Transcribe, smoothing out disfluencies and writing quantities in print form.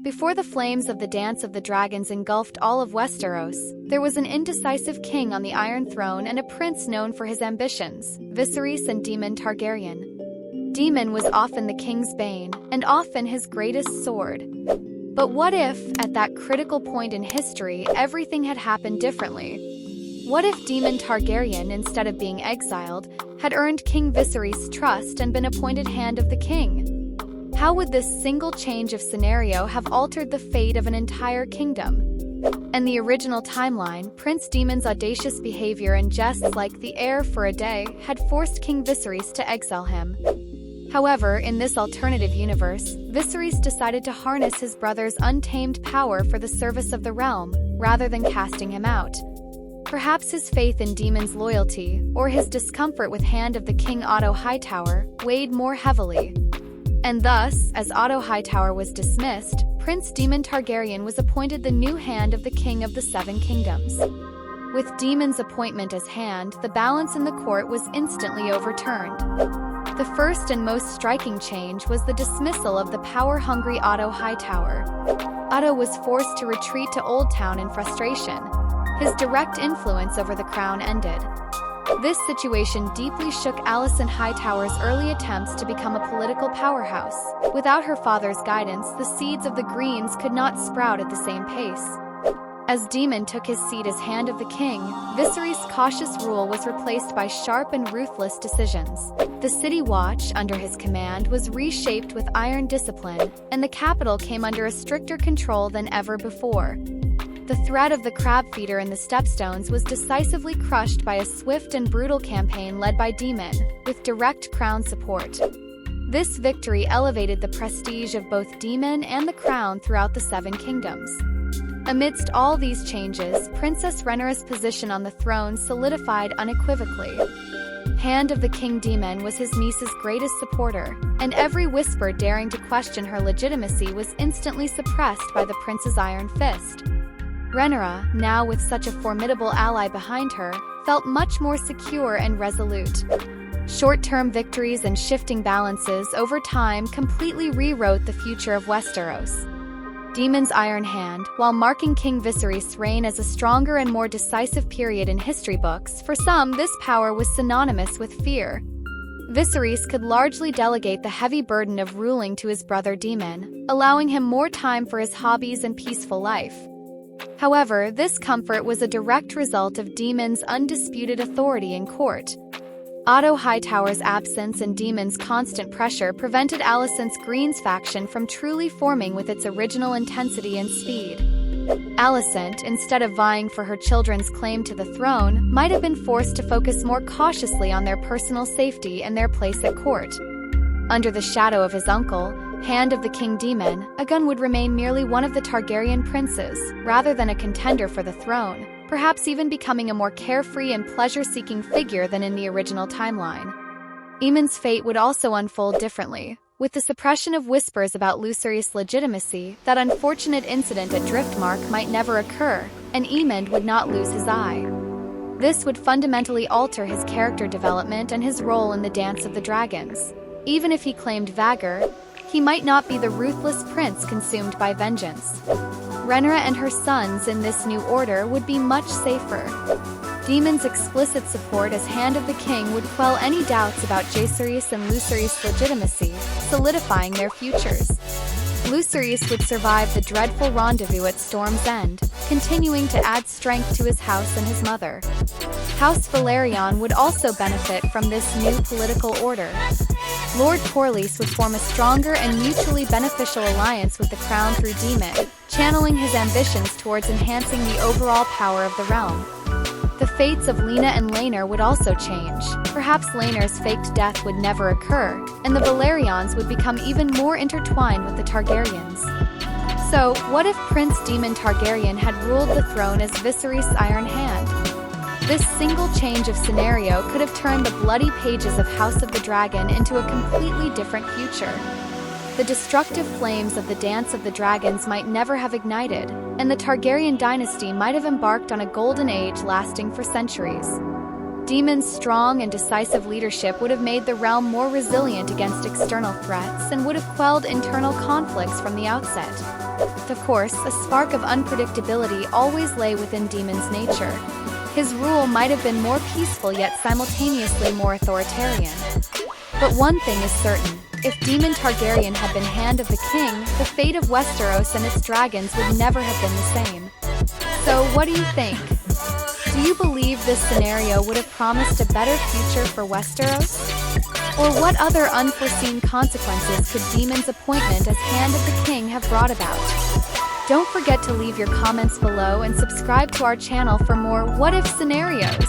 Before the flames of the Dance of the Dragons engulfed all of Westeros, there was an indecisive king on the Iron Throne and a prince known for his ambitions, Viserys and Daemon Targaryen. Daemon was often the king's bane, and often his greatest sword. But what if, at that critical point in history, everything had happened differently? What if Daemon Targaryen, instead of being exiled, had earned King Viserys' trust and been appointed Hand of the King? How would this single change of scenario have altered the fate of an entire kingdom? In the original timeline, Prince Daemon's audacious behavior and jests like the heir for a day had forced King Viserys to exile him. However, in this alternative universe, Viserys decided to harness his brother's untamed power for the service of the realm, rather than casting him out. Perhaps his faith in Daemon's loyalty, or his discomfort with Hand of the King Otto Hightower, weighed more heavily. And thus, as Otto Hightower was dismissed, Prince Daemon Targaryen was appointed the new Hand of the King of the Seven Kingdoms. With Daemon's appointment as Hand, the balance in the court was instantly overturned. The first and most striking change was the dismissal of the power-hungry Otto Hightower. Otto was forced to retreat to Old Town in frustration. His direct influence over the crown ended. This situation deeply shook Alicent Hightower's early attempts to become a political powerhouse. Without her father's guidance, the seeds of the Greens could not sprout at the same pace. As Daemon took his seat as Hand of the King, Viserys' cautious rule was replaced by sharp and ruthless decisions. The City Watch, under his command, was reshaped with iron discipline, and the capital came under a stricter control than ever before. The threat of the crab feeder in the Stepstones was decisively crushed by a swift and brutal campaign led by Daemon, with direct crown support. This victory elevated the prestige of both Daemon and the crown throughout the Seven Kingdoms. Amidst all these changes, Princess Rhaenyra's position on the throne solidified unequivocally. Hand of the King Daemon was his niece's greatest supporter, and every whisper daring to question her legitimacy was instantly suppressed by the prince's iron fist. Rhaenyra, now with such a formidable ally behind her, felt much more secure and resolute. Short-term victories and shifting balances over time completely rewrote the future of Westeros. Daemon's iron hand, while marking King Viserys' reign as a stronger and more decisive period in history books, for some this power was synonymous with fear. Viserys could largely delegate the heavy burden of ruling to his brother Daemon, allowing him more time for his hobbies and peaceful life. However, this comfort was a direct result of Daemon's undisputed authority in court. Otto Hightower's absence and Daemon's constant pressure prevented Alicent's Greens faction from truly forming with its original intensity and speed. Alicent, instead of vying for her children's claim to the throne, might have been forced to focus more cautiously on their personal safety and their place at court. Under the shadow of his uncle, Hand of the King Daemon, Aegon would remain merely one of the Targaryen princes, rather than a contender for the throne, perhaps even becoming a more carefree and pleasure-seeking figure than in the original timeline. Aemond's fate would also unfold differently. With the suppression of whispers about Lucerys' legitimacy, that unfortunate incident at Driftmark might never occur, and Aemond would not lose his eye. This would fundamentally alter his character development and his role in the Dance of the Dragons. Even if he claimed Vagor, he might not be the ruthless prince consumed by vengeance. Rhaenyra and her sons in this new order would be much safer. Daemon's explicit support as Hand of the King would quell any doubts about Jaehaerys and Lucerys' legitimacy, solidifying their futures. Lucerys would survive the dreadful rendezvous at Storm's End, continuing to add strength to his house and his mother. House Velaryon would also benefit from this new political order. Lord Corlys would form a stronger and mutually beneficial alliance with the crown through Daemon, channeling his ambitions towards enhancing the overall power of the realm. The fates of Lena and Laenor would also change. Perhaps Laenor's faked death would never occur, and the Velaryons would become even more intertwined with the Targaryens. So, what if Prince Daemon Targaryen had ruled the throne as Viserys' Iron Hand? This single change of scenario could have turned the bloody pages of House of the Dragon into a completely different future. The destructive flames of the Dance of the Dragons might never have ignited, and the Targaryen dynasty might have embarked on a golden age lasting for centuries. Daemon's strong and decisive leadership would have made the realm more resilient against external threats and would have quelled internal conflicts from the outset. Of course, a spark of unpredictability always lay within Daemon's nature. His rule might have been more peaceful yet simultaneously more authoritarian. But one thing is certain. If Daemon Targaryen had been Hand of the King, the fate of Westeros and its dragons would never have been the same. So, what do you think? Do you believe this scenario would have promised a better future for Westeros? Or what other unforeseen consequences could Daemon's appointment as Hand of the King have brought about? Don't forget to leave your comments below and subscribe to our channel for more what-if scenarios.